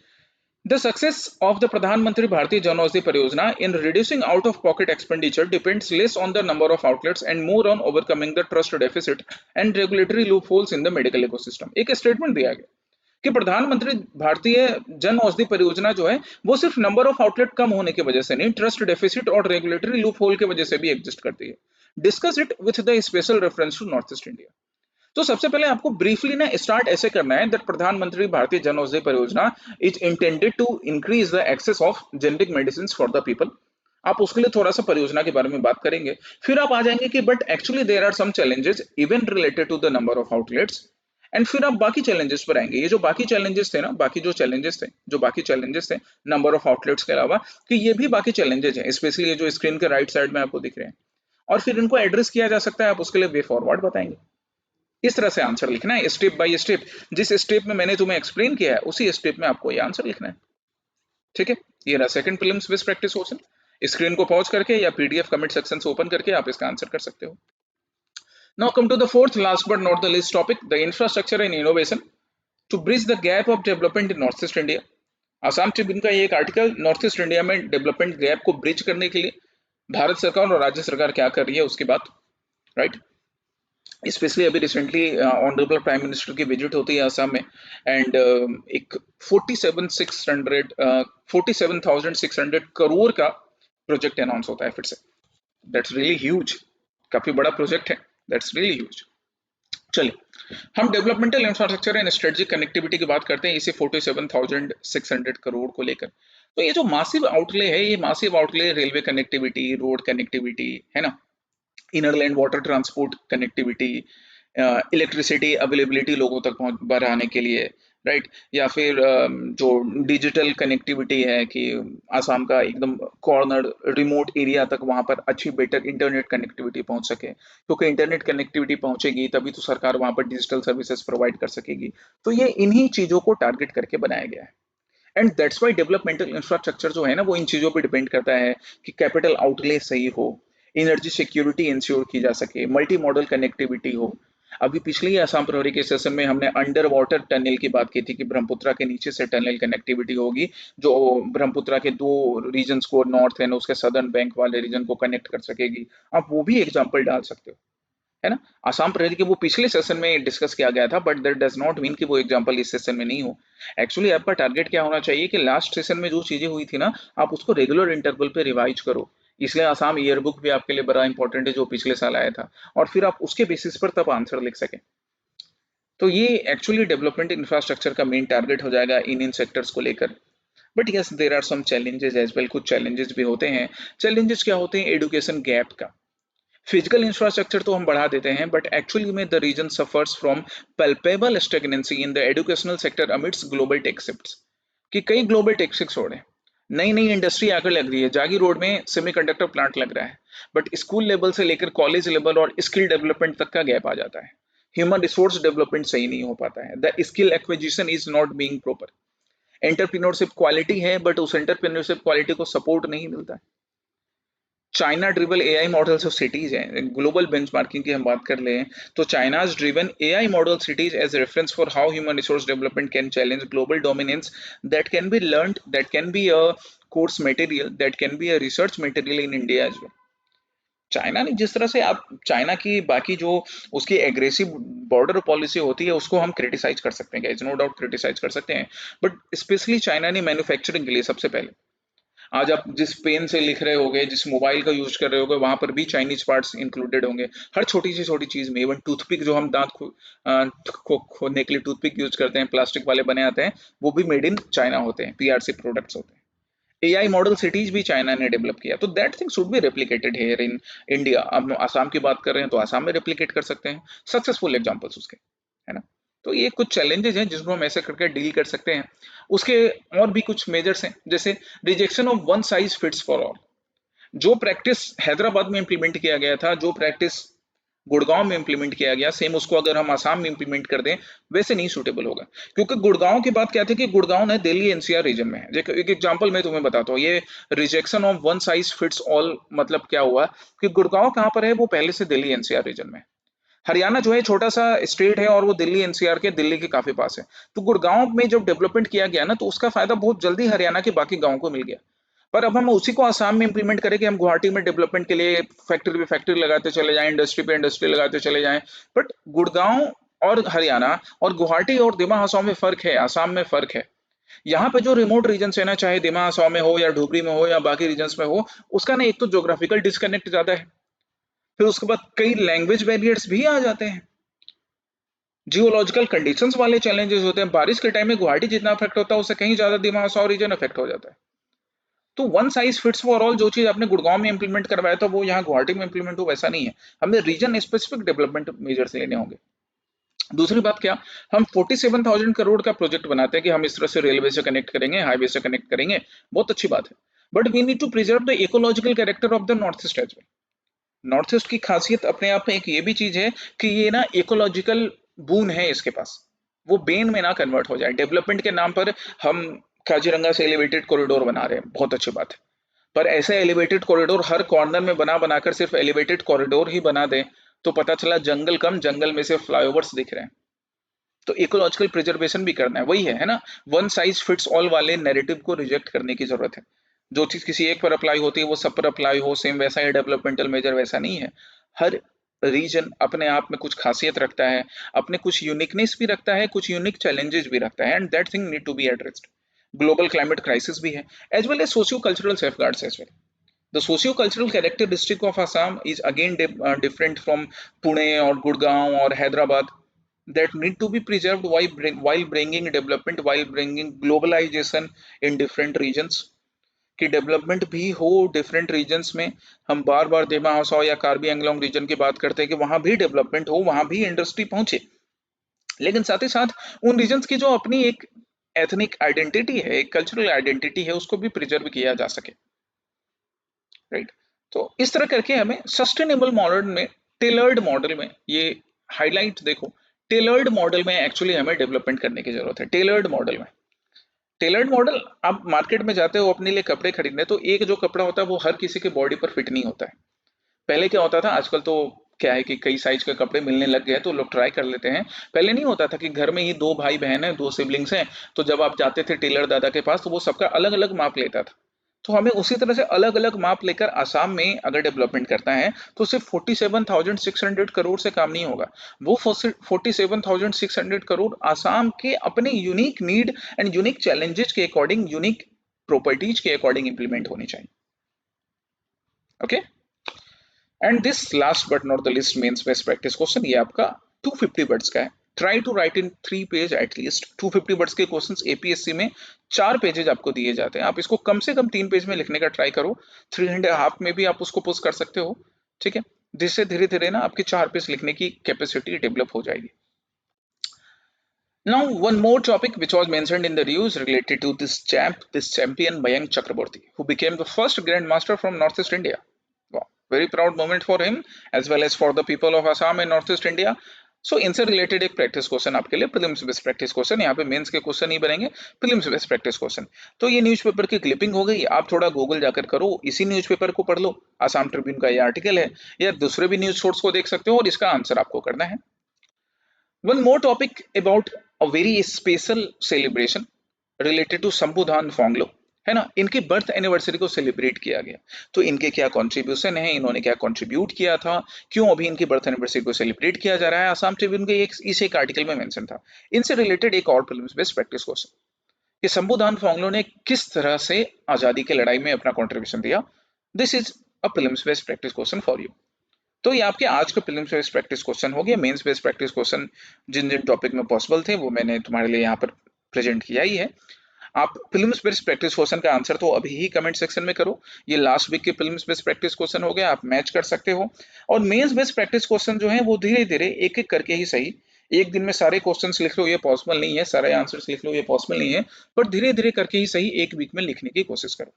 द सक्सेस ऑफ द प्रधानमंत्री भारतीय जन औषधि परियोजना in reducing out of pocket expenditure depends less on the number of outlets and more on overcoming the trust deficit and regulatory loop holes in the medical ecosystem. एक statement दिया गया कि प्रधानमंत्री भारतीय जन औषधि परियोजना जो है वो सिर्फ नंबर ऑफ आउटलेट कम होने की वजह से नहीं, ट्रस्ट डेफिसिट और रेगुलेटरी लूप होल की वजह से भी एग्जिस्ट करती है। Discuss it with the special reference to north east India. तो सबसे पहले आपको ब्रीफली ना स्टार्ट ऐसे करना है दैट प्रधानमंत्री भारतीय Jan Aushadhi Pariyojana is intended to increase the access of generic medicine for the people. आप उसके लिए थोड़ा सा परियोजना के बारे में बात करेंगे। फिर आप आ जाएंगे कि but actually there are some challenges even related to the number of outlets. And फिर आप बाकी चैलेंजेस पर आएंगे। ये जो बाकी चैलेंजेस थे ना, बाकी चैलेंजेस थे नंबर ऑफ आउटलेट्स के अलावा, कि ये भी बाकी चैलेंजेस हैं, स्पेशली ये जो स्क्रीन के राइट साइड में आपको दिख रहे हैं। और फिर इनको एड्रेस किया जा सकता है, आप उसके लिए वे फॉरवर्ड बताएंगे। इस तरह से आंसर लिखना है स्टेप बाय स्टेप। जिस स्टेप में मैंने तुम्हें एक्सप्लेन किया है उसी स्टेप में आपको ये आंसर लिखना है। ठीक है, ये रहा second prelims based practice question. Screen को पॉज करके या पीडीएफ कमेंट सेक्शन से ओपन करके आप इसका आंसर कर सकते हो। Now come to the fourth last but not the least topic, the infrastructure and innovation to bridge the gap of development in north east India. Assam Tribune का ये एक आर्टिकल, नॉर्थ ईस्ट इंडिया में development gap को bridge करने के लिए भारत सरकार और राज्य सरकार क्या कर रही है उसकी बात, राइट। स्पेशली अभी रिसेंटली ऑनरेबल प्राइम मिनिस्टर की विजिट होती है असम में, एंड एक 47,600 करोड़ का प्रोजेक्ट अनाउंस होता है फिर से। दैट्स रियली ह्यूज, काफी बड़ा प्रोजेक्ट है, दैट्स रियली ह्यूज। चलिए हम developmental infrastructure and strategic connectivity की बात करते हैं इसी 47,600 करोड़ को लेकर। तो ये जो मासिव आउटले है, ये massive outlay railway connectivity, road connectivity है ना, inner land water transport connectivity, electricity availability लोगों तक पहुंच बढ़ाने के लिए, राइट। या फिर जो डिजिटल कनेक्टिविटी है कि आसाम का एकदम कॉर्नर रिमोट एरिया तक वहां पर अच्छी बेटर इंटरनेट कनेक्टिविटी पहुंच सके, क्योंकि इंटरनेट कनेक्टिविटी पहुंचेगी तभी तो सरकार वहां पर डिजिटल सर्विसेज प्रोवाइड कर सकेगी। तो ये इन्हीं चीजों को टारगेट करके बनाया गया है। And that's why developmental infrastructure जो है ना वो इन चीजों पे डिपेंड करता है कि कैपिटल आउटले सही हो, एनर्जी सिक्योरिटी इंश्योर की जा सके, मल्टी मॉडल कनेक्टिविटी हो। अभी पिछले ही आसाम प्रहरी के सेशन में हमने अंडर वाटर टनल की बात की थी कि ब्रह्मपुत्रा के नीचे से टनल कनेक्टिविटी होगी जो ब्रह्मपुत्रा के 2 रीजन्स को, नॉर्थ एंड उसके सदर्न बैंक वाले रीजन को कनेक्ट कर सकेगी। आप वो भी एग्जाम्पल डाल सकते हो, है ना। आसाम प्रहरी के वो पिछले सेशन में डिस्कस किया गया था, but that does not mean कि वो एग्जांपल इस सेशन में नहीं हो। एक्चुअली आपका टारगेट क्या होना चाहिए कि लास्ट सेशन में जो चीजें हुई थी ना, आप उसको रेगुलर इंटरवल पे रिवाइज करो। इसलिए आसाम ईयर बुक भी आपके लिए बड़ा इंपॉर्टेंट है जो पिछले साल आया था, और फिर आप उसके बेसिस पर तब आंसर लिख सकें। तो ये एक्चुअली डेवलपमेंट इंफ्रास्ट्रक्चर का मेन टारगेट हो जाएगा इन सेक्टर्स को लेकर। But yes there are some challenges as well, कुछ चैलेंजेस भी होते हैं। चैलेंजेस क्या होते हैं? एडुकेशन गैप का। फिजिकल इंफ्रास्ट्रक्चर तो हम बढ़ा देते हैं, बट एक्चुअली में the region suffers from palpable stagnancy in the educational sector amidst global tech shifts. कि कई ग्लोबल टेक शिफ्ट्स हो रहे हैं, नई नई इंडस्ट्री आकर लग रही है। जागी रोड में सेमीकंडक्टर प्लांट लग रहा है, बट स्कूल लेवल से लेकर कॉलेज लेवल और स्किल डेवलपमेंट तक का गैप आ जाता है। ह्यूमन रिसोर्स डेवलपमेंट सही नहीं हो पाता है, the skill acquisition is not being proper. Entrepreneurship quality है बट उस एंटरप्रेन्योरशिप क्वालिटी को सपोर्ट नहीं मिलता है। China driven AI models of cities हैं, ग्लोबल बेंचमार्किंग की हम बात कर लें तो China's driven AI model cities as reference for how human resource development can challenge global dominance, that can be learned, that can be a course material, that can be a research material in India as well. China ने जिस तरह से, आप China की बाकी जो उसकी aggressive border policy होती है उसको हम क्रिटिसाइज कर सकते हैं, नो डाउट क्रिटिसाइज कर सकते हैं, बट स्पेशली चाइना ने मैन्युफैक्चरिंग के लिए सबसे पहले, आज आप जिस पेन से लिख रहे होगे, जिस मोबाइल का यूज कर रहे होगे, वहां पर भी चाइनीज पार्ट्स इंक्लूडेड होंगे, हर छोटी सी छोटी चीज में। इवन टूथपिक जो हम दांत खोदने के लिए टूथपिक यूज करते हैं, प्लास्टिक वाले बने आते हैं, वो भी मेड इन चाइना होते हैं, पीआरसी प्रोडक्ट्स होते हैं। एआई मॉडल सिटीज भी चाइना ने डेवलप किया, तो that thing should be replicated here in India. अब आसाम की बात कर रहे हैं तो आसाम में रेप्लिकेट कर सकते हैं, सक्सेसफुल एग्जांपल्स उसके, है ना। तो ये कुछ चैलेंजेस हैं जिसको हम ऐसे करके डील कर सकते हैं। उसके और भी कुछ मेजर्स हैं, जैसे rejection of one size fits for all. जो प्रैक्टिस हैदराबाद में इंप्लीमेंट किया गया था, जो प्रैक्टिस गुड़गांव में इंप्लीमेंट किया गया, सेम उसको अगर हम आसाम में इंप्लीमेंट कर दें, वैसे नहीं सूटेबल होगा। क्योंकि गुड़गांव की बात क्या थी कि गुड़गांव ने दिल्ली एनसीआर रीजन में है। एक एग्जांपल मैं तुम्हें बताता हूँ, ये rejection of one size fits all मतलब क्या हुआ कि गुड़गांव कहाँ पर है, वो पहले से दिल्ली एनसीआर रीजन में है। हरियाणा जो है छोटा सा स्टेट है और वो दिल्ली एनसीआर के दिल्ली के काफी पास है। तो गुड़गांव में जब डेवलपमेंट किया गया ना, तो उसका फायदा बहुत जल्दी हरियाणा के बाकी गांवों को मिल गया। पर अब हम उसी को आसाम में इंप्लीमेंट करें कि हम गुवाहाटी में डेवलपमेंट के लिए फैक्ट्री पे फैक्ट्री लगाते चले जाएं, इंडस्ट्री पे इंडस्ट्री लगाते चले जाएं, बट गुड़गांव और हरियाणा और गुवाहाटी और दिमा हसाओं में फर्क है, आसाम में फर्क है। यहाँ पे जो रिमोट रीजन है ना, चाहे दिमा हसाओं में हो या ढुबरी में हो या बाकी रीजन में हो, उसका ना एक तो ज्योग्राफिकल डिस्कनेक्ट ज्यादा है, फिर उसके बाद कई लैंग्वेज बैरियर्स भी आ जाते हैं, जियोलॉजिकल कंडीशंस वाले चैलेंजेस होते हैं। बारिश के टाइम में गुवाहाटी जितना अफेक्ट होता है उससे कहीं ज्यादा दिमा हसाओ रीजन अफेक्ट हो जाता है। तो one size fits for all जो चीज आपने गुड़गांव में इंप्लीमेंट करवाया था वो यहाँ गुवाहाटी में इंप्लीमेंट हो, वैसा नहीं है। हमें रीजन स्पेसिफिक डेवलपमेंट मेजर्स लेने होंगे। दूसरी बात क्या, हम 47,000 करोड़ का प्रोजेक्ट बनाते हैं कि हम इस तरह से रेलवे से कनेक्ट करेंगे, हाईवे से कनेक्ट करेंगे, बहुत अच्छी बात है, but we need to preserve the ecological character of the north east as well. North east की खासियत अपने आप में एक ये भी चीज है कि ये ना इकोलॉजिकल बून है इसके पास, वो बेन में ना कन्वर्ट हो जाए। डेवलपमेंट के नाम पर हम काजीरंगा से एलिवेटेड कॉरिडोर बना रहे हैं, बहुत अच्छी बात है, पर ऐसे एलिवेटेड कॉरिडोर हर कॉर्नर में बना बनाकर सिर्फ एलिवेटेड कॉरिडोर ही बना दें, तो पता चला जंगल कम, जंगल में से फ्लाईओवर्स दिख रहे हैं। तो इकोलॉजिकल प्रिजर्वेशन भी करना है, वही है ना। वन साइज फिट्स ऑल वाले नैरेटिव को रिजेक्ट करने की जरूरत है। जो चीज किसी एक पर अप्लाई होती है वो सब पर अप्लाई हो, सेम वैसा ही डेवलपमेंटल मेजर वैसा नहीं है। हर रीजन अपने आप में कुछ खासियत रखता है, अपने कुछ यूनिकनेस भी रखता है, कुछ यूनिक चैलेंजेस भी रखता है, and that thing need to be addressed. Global climate crisis भी है, as well as socio cultural safeguards as well. The socio-cultural characteristic of Assam is again different from Pune or Gurgaon or Hyderabad, that need to be preserved while bringing development, while bringing globalization in different regions। कि development भी हो different regions में। हम बार बार दिमा हसाओ या Karbi Anglong reason की बात करते हैं कि वहां भी डेवलपमेंट हो, वहां भी इंडस्ट्री पहुंचे, लेकिन साथ ही साथ उन रीजन्स की जो अपनी एक एथनिक आइडेंटिटी है, एक कल्चरल आइडेंटिटी है, उसको भी प्रिजर्व किया जा सके, राइट। तो इस तरह करके हमें सस्टेनेबल मॉडल में, टेलर्ड मॉडल में, ये हाईलाइट देखो, टेलर्ड मॉडल में एक्चुअली हमें डेवलपमेंट करने की जरूरत है। टेलर्ड मॉडल में, टेलर्ड मॉडल, आप मार्केट में जाते हो अपने लिए कपड़े खरीदने, तो एक जो कपड़ा होता है वो हर किसी के बॉडी पर फिट नहीं होता है। पहले क्या होता था, आजकल तो क्या है कि कई साइज के कपड़े मिलने लग गए हैं तो लोग ट्राई कर लेते हैं। पहले नहीं होता था कि घर में ही दो भाई बहन है, दो सिबलिंग्स हैं, तो जब आप जाते थे टेलर दादा के पास तो वो सबका अलग अलग माप लेता था। तो हमें उसी तरह से अलग अलग माप लेकर आसाम में अगर डेवलपमेंट करना है तो सिर्फ 47,600 करोड़ से काम नहीं होगा। वो 47,600 करोड़ आसाम के अपने unique need and unique challenges के अकॉर्डिंग, यूनिक प्रॉपर्टीज के अकॉर्डिंग इंप्लीमेंट होनी चाहिए। Okay, and this last but not the least mains best practice question, ये आपका 250 वर्ड्स का है। Try to write in 3 page at least. 250 words के क्वेश्चंस एपीएससी में 4 पेजेज आपको दिए जाते हैं, आप इसको कम से कम 3 पेज में लिखने का ट्राई करो। 3.5 में भी आप उसको पुश कर सकते हो, ठीक है, जिससे धीरे धीरे ना आपकी 4 पेज लिखने की कैपेसिटी डेवलप हो जाएगी। Now, one more topic which was mentioned in the reviews related to this champion Mayank Chakraborty, who became the first grandmaster from Northeast India. Wow, very proud moment for him as well as for the people of Assam and Northeast India. So इनसे related एक practice question आपके लिए, prelims based practice question, यहाँ पे mains के question नहीं बनेंगे, prelims based practice question. तो ये न्यूज़पेपर की क्लिपिंग हो गई, आप थोड़ा गूगल जाकर करो, इसी न्यूज़पेपर को पढ़ लो, आसाम ट्रिब्यून का ये आर्टिकल है, या दूसरे भी न्यूज सोर्स को देख सकते हो और इसका आंसर आपको करना है। One more topic about a very special celebration related to Sambudhan Phonglo. है ना, इनकी बर्थ एनिवर्सरी को सेलिब्रेट किया गया। तो इनके क्या कॉन्ट्रीब्यूशन है, इन्होंने क्या कॉन्ट्रीब्यूट किया था, क्यों अभी इनकी बर्थ एनिवर्सरी को सेलिब्रेट किया जा रहा है, आसाम ट्रिब्यून के इस एक आर्टिकल में मेंशन था। इनसे रिलेटेड एक और प्रीलिम्स बेस्ड प्रैक्टिस क्वेश्चन कि शंभुदान फांगलो ने किस तरह से आजादी की लड़ाई में अपना कॉन्ट्रीब्यूशन दिया। This is a prelims based practice question for you. तो ये आपके आज का प्रीलिम्स बेस्ड प्रैक्टिस क्वेश्चन हो गया। मेंस बेस्ड प्रैक्टिस क्वेश्चन जिन जिन टॉपिक में पॉसिबल थे वो मैंने तुम्हारे लिए यहाँ पर प्रेजेंट किया ही है। आप प्रीलिम्स बेस्ड प्रैक्टिस क्वेश्चन का आंसर तो अभी ही कमेंट सेक्शन में करो। ये लास्ट वीक के प्रीलिम्स बेस्ड प्रैक्टिस क्वेश्चन हो गया, आप मैच कर सकते हो। और मेंस बेस्ड प्रैक्टिस क्वेश्चन जो है वो धीरे धीरे एक एक करके ही सही, एक दिन में सारे क्वेश्चंस लिख लो ये पॉसिबल नहीं है, सारे आंसर्स लिख लो ये पॉसिबल नहीं है, पर धीरे धीरे करके ही सही एक वीक में लिखने की कोशिश करो।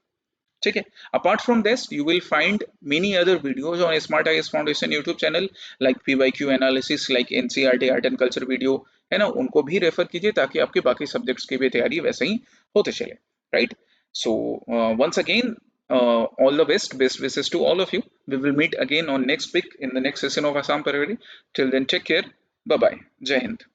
ठीक है। Apart from this you will find many other videos on smart IAS foundation YouTube channel, like PYQ analysis, like NCERT art and culture video, है ना, उनको भी रेफर कीजिए ताकि आपके बाकी सब्जेक्ट्स की भी तैयारी वैसे ही होते चले। Right. So once again, all the best wishes to all of you. We will meet again on next week in the next session of Assam Parvari. Till then, take care. Bye bye. Jai Hind.